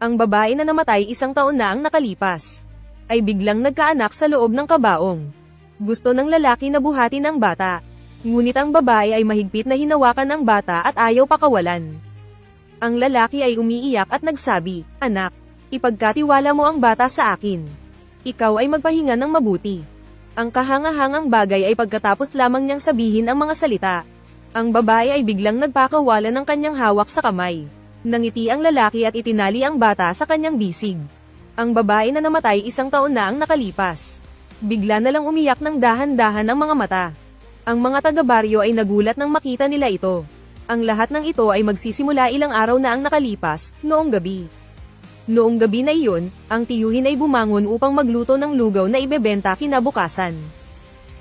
Ang babae na namatay 1 taon na ang nakalipas, ay biglang nagkaanak sa loob ng kabaong. Gusto ng lalaki na buhatin ang bata. Ngunit ang babae ay mahigpit na hinawakan ang bata at ayaw pakawalan. Ang lalaki ay umiiyak at nagsabi, "Anak, ipagkatiwala mo ang bata sa akin. Ikaw ay magpahinga ng mabuti." Ang kahangahangang bagay ay pagkatapos lamang niyang sabihin ang mga salita, ang babae ay biglang nagpakawala ng kanyang hawak sa kamay. Nangiti ang lalaki at itinali ang bata sa kanyang bisig. Ang babae na namatay 1 taon na ang nakalipas. Bigla na lang umiyak ng dahan-dahan ang mga mata. Ang mga taga-baryo ay nagulat nang makita nila ito. Ang lahat ng ito ay magsisimula ilang araw na ang nakalipas, noong gabi. Noong gabi na iyon, ang tiyuhin ay bumangon upang magluto ng lugaw na ibebenta kinabukasan.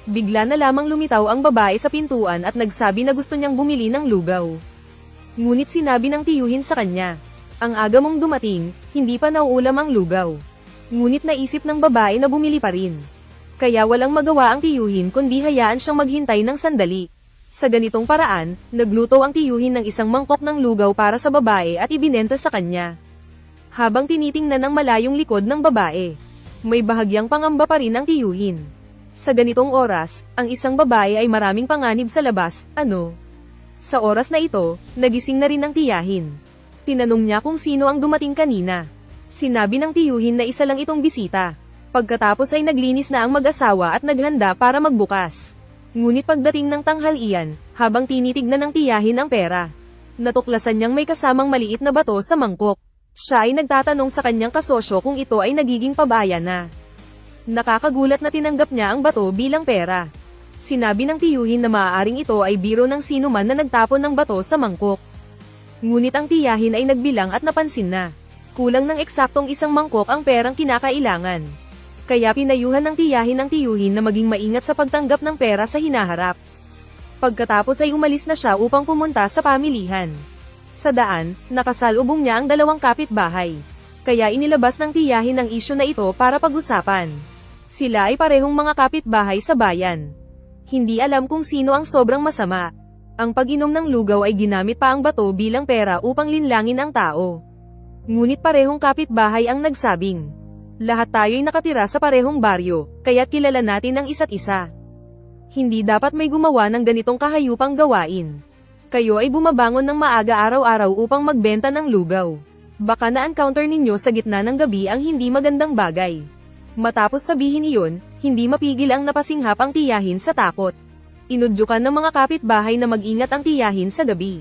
Bigla na lamang lumitaw ang babae sa pintuan at nagsabi na gusto niyang bumili ng lugaw. Ngunit sinabi ng tiyuhin sa kanya, "Ang aga mong dumating, hindi pa nauulam ang lugaw." Ngunit naisip ng babae na bumili pa rin. Kaya walang magawa ang tiyuhin kundi hayaan siyang maghintay ng sandali. Sa ganitong paraan, nagluto ang tiyuhin ng 1 mangkok ng lugaw para sa babae at ibinenta sa kanya. Habang tinitingnan ng malayong likod ng babae, may bahagyang pangamba pa rin ang tiyuhin. Sa ganitong oras, ang isang babae ay maraming panganib sa labas, Sa oras na ito, nagising na rin ang tiyahin. Tinanong niya kung sino ang dumating kanina. Sinabi ng tiyuhin na isa lang itong bisita. Pagkatapos ay naglinis na ang mag-asawa at naghanda para magbukas. Ngunit pagdating ng tanghalian, habang tinitignan ng tiyahin ang pera, natuklasan niyang may kasamang maliit na bato sa mangkok. Siya ay nagtatanong sa kanyang kasosyo kung ito ay nagiging pabaya na. Nakakagulat na tinanggap niya ang bato bilang pera. Sinabi ng tiyuhin na maaaring ito ay biro ng sino man na nagtapon ng bato sa mangkok. Ngunit ang tiyahin ay nagbilang at napansin na kulang ng eksaktong 1 mangkok ang perang kinakailangan. Kaya pinayuhan ng tiyahin ang tiyuhin na maging maingat sa pagtanggap ng pera sa hinaharap. Pagkatapos ay umalis na siya upang pumunta sa pamilihan. Sa daan, nakasalubong niya ang 2 kapitbahay. Kaya inilabas ng tiyahin ang isyu na ito para pag-usapan. Sila ay parehong mga kapitbahay sa bayan. Hindi alam kung sino ang sobrang masama. Ang pag-inom ng lugaw ay ginamit pa ang bato bilang pera upang linlangin ang tao. Ngunit parehong kapitbahay ang nagsabing, "Lahat tayo'y nakatira sa parehong baryo, kaya't kilala natin ang isa't isa. Hindi dapat may gumawa ng ganitong kahayupang gawain. Kayo ay bumabangon ng maaga araw-araw upang magbenta ng lugaw. Baka na-encounter ninyo sa gitna ng gabi ang hindi magandang bagay." Matapos sabihin iyon, hindi mapigil ang napasinghap ang tiyahin sa takot. Inudyukan ng mga kapitbahay na mag-ingat ang tiyahin sa gabi.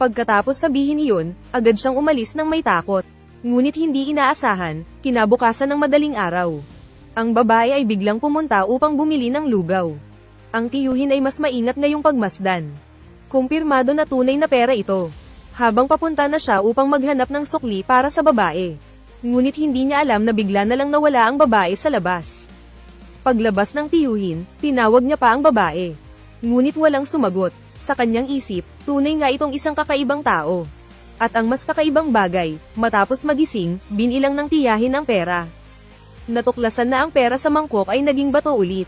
Pagkatapos sabihin iyon, agad siyang umalis ng may takot. Ngunit hindi inaasahan, kinabukasan ng madaling araw, ang babae ay biglang pumunta upang bumili ng lugaw. Ang tiyuhin ay mas maingat ngayong pagmasdan. Kumpirmado na tunay na pera ito. Habang papunta na siya upang maghanap ng sukli para sa babae. Ngunit hindi niya alam na bigla na lang nawala ang babae sa labas. Paglabas ng tiyuhin, tinawag niya pa ang babae. Ngunit walang sumagot. Sa kanyang isip, tunay nga itong isang kakaibang tao. At ang mas kakaibang bagay, matapos magising, binilang ng tiyahin ang pera. Natuklasan na ang pera sa mangkok ay naging bato ulit.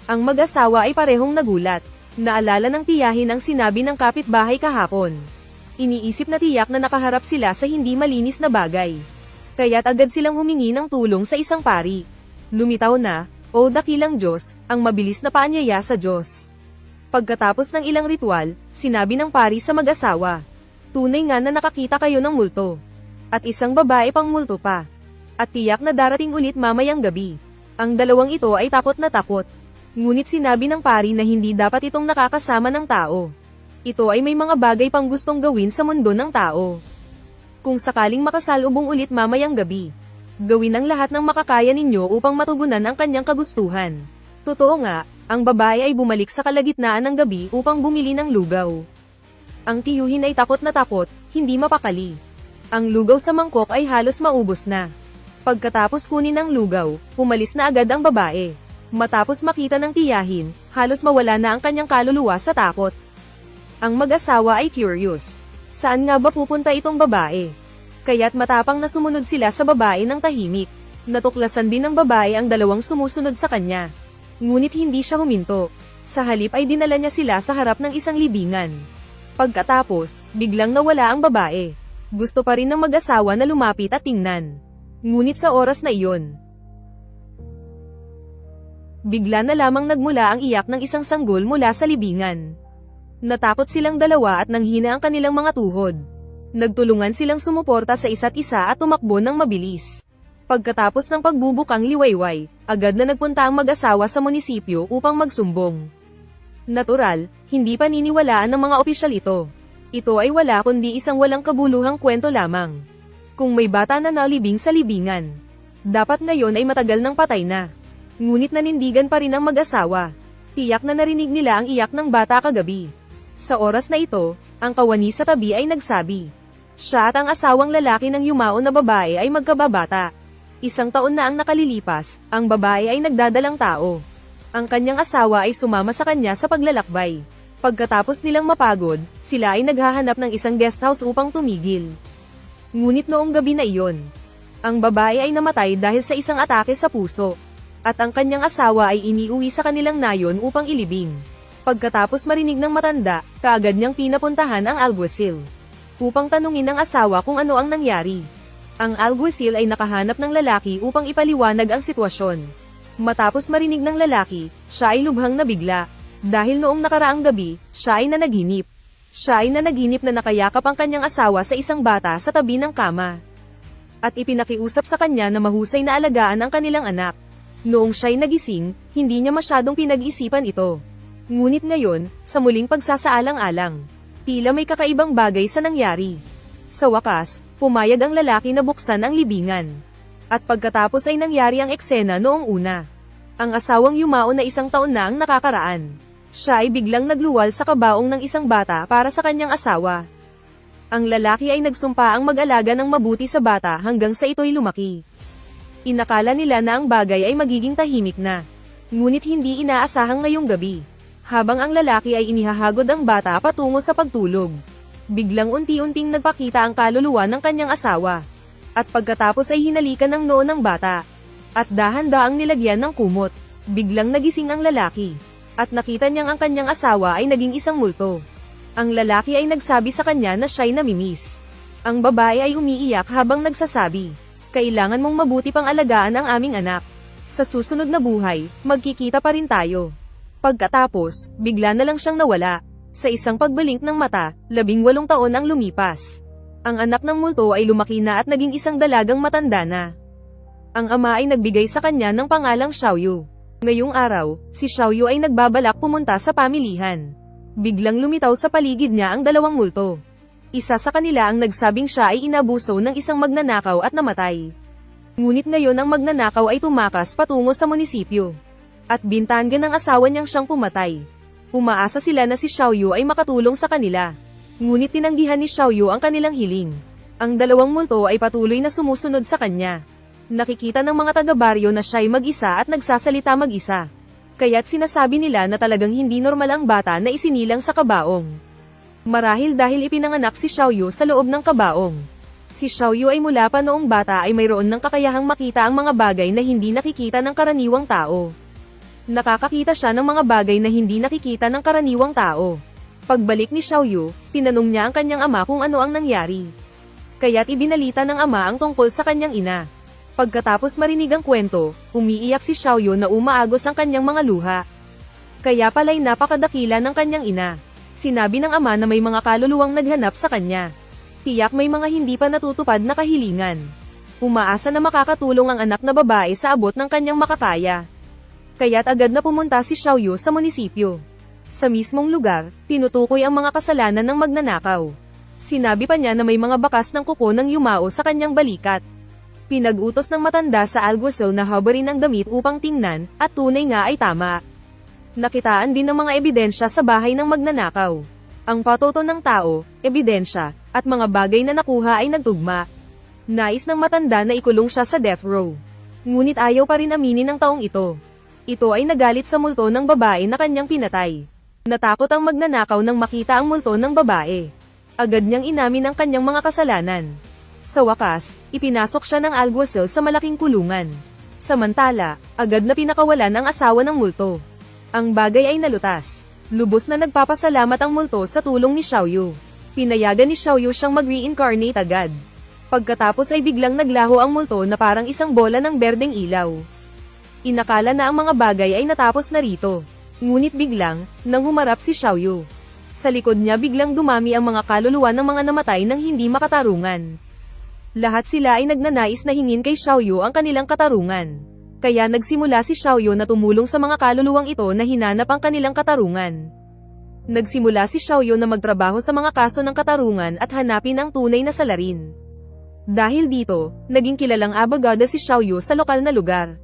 Ang mag-asawa ay parehong nagulat. Naalala ng tiyahin ang sinabi ng kapitbahay kahapon. Iniisip na tiyak na nakaharap sila sa hindi malinis na bagay. Kaya't agad silang humingi ng tulong sa isang pari. Lumitaw na, "O dakilang Diyos, ang mabilis na paanyaya sa Diyos." Pagkatapos ng ilang ritual, sinabi ng pari sa mag-asawa, "Tunay nga na nakakita kayo ng multo. At isang babae pang multo pa. At tiyak na darating ulit mamayang gabi." Ang dalawang ito ay takot na takot. Ngunit sinabi ng pari na hindi dapat itong nakakasama ng tao. Ito ay may mga bagay pang gustong gawin sa mundo ng tao. Kung sakaling makasalubong ulit mamayang gabi, gawin ang lahat ng makakaya ninyo upang matugunan ang kanyang kagustuhan. Totoo nga, ang babae ay bumalik sa kalagitnaan ng gabi upang bumili ng lugaw. Ang tiyuhin ay takot na takot, hindi mapakali. Ang lugaw sa mangkok ay halos maubos na. Pagkatapos kunin ang lugaw, umalis na agad ang babae. Matapos makita ng tiyahin, halos mawala na ang kanyang kaluluwa sa takot. Ang mag-asawa ay curious. Saan nga ba pupunta itong babae? Kaya't matapang na sumunod sila sa babae ng tahimik. Natuklasan din ng babae ang 2 sumusunod sa kanya. Ngunit hindi siya huminto. Sa halip ay dinala niya sila sa harap ng isang libingan. Pagkatapos, biglang nawala ang babae. Gusto pa rin ng mag-asawa na lumapit at tingnan. Ngunit sa oras na iyon, bigla na lamang nagmula ang iyak ng isang sanggol mula sa libingan. Natakot silang dalawa at nanghina ang kanilang mga tuhod. Nagtulungan silang sumuporta sa isa't isa at tumakbo ng mabilis. Pagkatapos ng pagbubukang liwayway, agad na nagpunta ang mag-asawa sa munisipyo upang magsumbong. Natural, hindi pa niniwalaan ng mga opisyal ito. Ito ay wala kundi isang walang kabuluhang kwento lamang. Kung may bata na nalibing sa libingan, dapat ngayon ay matagal nang patay na. Ngunit nanindigan pa rin ang mag-asawa. Tiyak na narinig nila ang iyak ng bata kagabi. Sa oras na ito, ang kawani sa tabi ay nagsabi. Siya at ang asawang lalaki ng yumaon na babae ay magkababata. 1 taon na ang nakalilipas, ang babae ay nagdadalang tao. Ang kanyang asawa ay sumama sa kanya sa paglalakbay. Pagkatapos nilang mapagod, sila ay naghahanap ng isang guesthouse upang tumigil. Ngunit noong gabi na iyon, ang babae ay namatay dahil sa isang atake sa puso. At ang kanyang asawa ay iniuwi sa kanilang nayon upang ilibing. Pagkatapos marinig ng matanda, kaagad niyang pinapuntahan ang alguacil upang tanungin ng asawa kung ano ang nangyari. Ang alguacil ay nakahanap ng lalaki upang ipaliwanag ang sitwasyon. Matapos marinig ng lalaki, siya ay lubhang nabigla. Dahil noong nakaraang gabi, siya ay nanaginip. Siya ay nanaginip na nakayakap ang kanyang asawa sa isang bata sa tabi ng kama. At ipinakiusap sa kanya na mahusay na alagaan ang kanilang anak. Noong siya'y nagising, hindi niya masyadong pinag-isipan ito. Ngunit ngayon, sa muling pagsasaalang-alang, tila may kakaibang bagay sa nangyari. Sa wakas, pumayag ang lalaki na buksan ang libingan. At pagkatapos ay nangyari ang eksena noong una. Ang asawang yumaon na 1 taon na ang nakakaraan. Siya ay biglang nagluwal sa kabaong ng isang bata para sa kanyang asawa. Ang lalaki ay nagsumpa ang mag-alaga ng mabuti sa bata hanggang sa ito'y lumaki. Inakala nila na ang bagay ay magiging tahimik na. Ngunit hindi inaasahang ngayong gabi. Habang ang lalaki ay inihahagod ang bata patungo sa pagtulog, biglang unti-unting nagpakita ang kaluluwa ng kanyang asawa. At pagkatapos ay hinalikan ng noo ng bata. At dahan-daang nilagyan ng kumot. Biglang nagising ang lalaki. At nakita niyang ang kanyang asawa ay naging isang multo. Ang lalaki ay nagsabi sa kanya na siya'y namimiss. Ang babae ay umiiyak habang nagsasabi, kailangan mong mabuti pang alagaan ang aming anak. Sa susunod na buhay, magkikita pa rin tayo. Pagkatapos, bigla na lang siyang nawala. Sa isang pagbalink ng mata, 18 taon ang lumipas. Ang anak ng multo ay lumaki na at naging isang dalagang matanda na. Ang ama ay nagbigay sa kanya ng pangalang Xiaoyu. Ngayong araw, si Xiaoyu ay nagbabalak pumunta sa pamilihan. Biglang lumitaw sa paligid niya ang 2 multo. Isa sa kanila ang nagsabing siya ay inabuso ng isang magnanakaw at namatay. Ngunit ngayon ang magnanakaw ay tumakas patungo sa munisipyo. At bintangan ng asawa niyang siyang pumatay. Umaasa sila na si Xiaoyu ay makatulong sa kanila. Ngunit tinanggihan ni Xiaoyu ang kanilang hiling. Ang 2 multo ay patuloy na sumusunod sa kanya. Nakikita ng mga taga-baryo na siya'y mag-isa at nagsasalita mag-isa. Kaya't sinasabi nila na talagang hindi normal ang bata na isinilang sa kabaong. Marahil dahil ipinanganak si Xiaoyu sa loob ng kabaong. Si Xiaoyu ay mula pa noong bata ay mayroon ng kakayahang makita ang mga bagay na hindi nakikita ng karaniwang tao. Nakakakita siya ng mga bagay na hindi nakikita ng karaniwang tao. Pagbalik ni Xiaoyu, tinanong niya ang kanyang ama kung ano ang nangyari. Kaya't ibinalita ng ama ang tungkol sa kanyang ina. Pagkatapos marinig ang kwento, umiiyak si Xiaoyu na umaagos ang kanyang mga luha. Kaya pala'y napakadakila ng kanyang ina. Sinabi ng ama na may mga kaluluwang naghanap sa kanya. Tiyak may mga hindi pa natutupad na kahilingan. Umaasa na makakatulong ang anak na babae sa abot ng kanyang makakaya. Kaya't agad na pumunta si Xiaoyu sa munisipyo. Sa mismong lugar, tinutukoy ang mga kasalanan ng magnanakaw. Sinabi pa niya na may mga bakas ng kuko ng yumao sa kanyang balikat. Pinag-utos ng matanda sa alguacil na habarin ang damit upang tingnan, at tunay nga ay tama. Nakitaan din ng mga ebidensya sa bahay ng magnanakaw. Ang patoto ng tao, ebidensya, at mga bagay na nakuha ay nagtugma. Nais ng matanda na ikulong siya sa death row. Ngunit ayaw pa rin aminin ng taong ito. Ito ay nagalit sa multo ng babae na kanyang pinatay. Natakot ang magnanakaw nang makita ang multo ng babae. Agad niyang inamin ang kanyang mga kasalanan. Sa wakas, ipinasok siya ng alguacil sa malaking kulungan. Samantala, agad na pinakawalan ang asawa ng multo. Ang bagay ay nalutas. Lubos na nagpapasalamat ang multo sa tulong ni Xiaoyu. Pinayagan ni Xiaoyu siyang mag-reincarnate agad. Pagkatapos ay biglang naglaho ang multo na parang isang bola ng berdeng ilaw. Inakala na ang mga bagay ay natapos na rito. Ngunit biglang, nang humarap si Xiaoyu. Sa likod niya biglang dumami ang mga kaluluwa ng mga namatay nang hindi makatarungan. Lahat sila ay nagnanais na hingin kay Xiaoyu ang kanilang katarungan. Kaya nagsimula si Xiaoyu na tumulong sa mga kaluluwang ito na hinanap ang kanilang katarungan. Nagsimula si Xiaoyu na magtrabaho sa mga kaso ng katarungan at hanapin ang tunay na salarin. Dahil dito, naging kilalang abogada si Xiaoyu sa lokal na lugar.